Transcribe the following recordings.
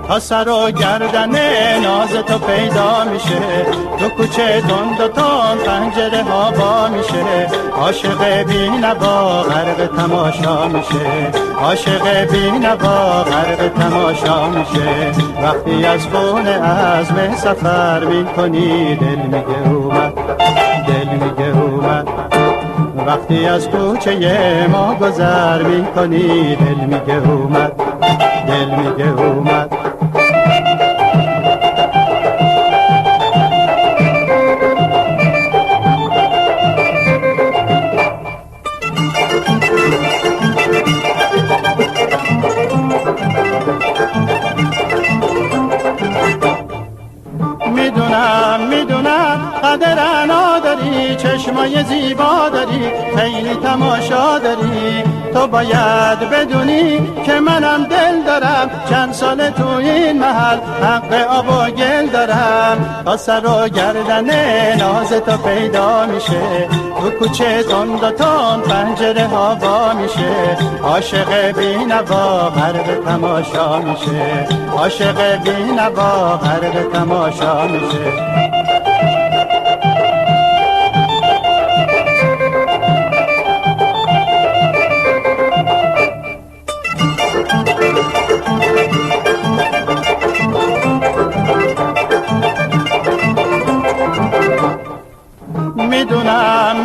تا سر و گردن ناز تو پیدا میشه، تو کوچه تند و تند پنجره ها با میشه، عاشق بی نوا غرق تماشا میشه، عاشق بی نوا غرق تماشا میشه. وقتی از خونه عزم سفر میکنی دل میگه اومد، دل میگه اومد. وقتی از کوچه ما گذر میکنی دل میگه اومد، دل میگه اومد. میدونم قدر انا داری، چشمای زیبا داری، خیلی تماشا داری. تو باید بدونی که منم دل دارم، چند سال تو این محل حق آب و گل دارم. تا سر و گردن ناز تو پیدا میشه، تو کوچه تند و تند پنجره ها با میشه، عاشق بی نوا غرق تماشا میشه، عاشق بی نوا غرق تماشا میشه.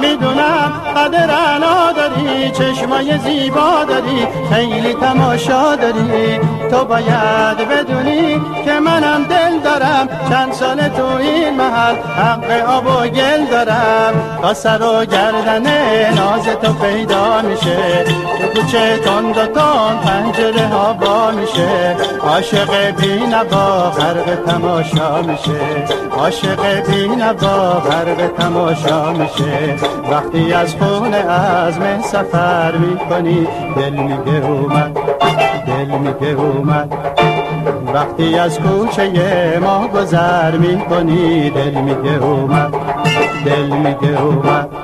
میدونم قدر انا داری، چشمای زیبا داری، خیلی تماشا داری. تو باید بدونی که منم دل دارم، چند سال تو این محل حق آب و گل دارم. تا سر و گردن ناز تو پیدا میشه، تو کوچه تند و تند پنجره ها با میشه، عاشق بی نوا غرق تماشا میشه، عاشق بی نوا غرق تماشا میشه. وقتی از خونه عزم سفر میکنی دل میگه اومد، دل میگه اومد. وقتی از کوچه ما گذر میکنی دل میگه اومد، دل میگه اومد.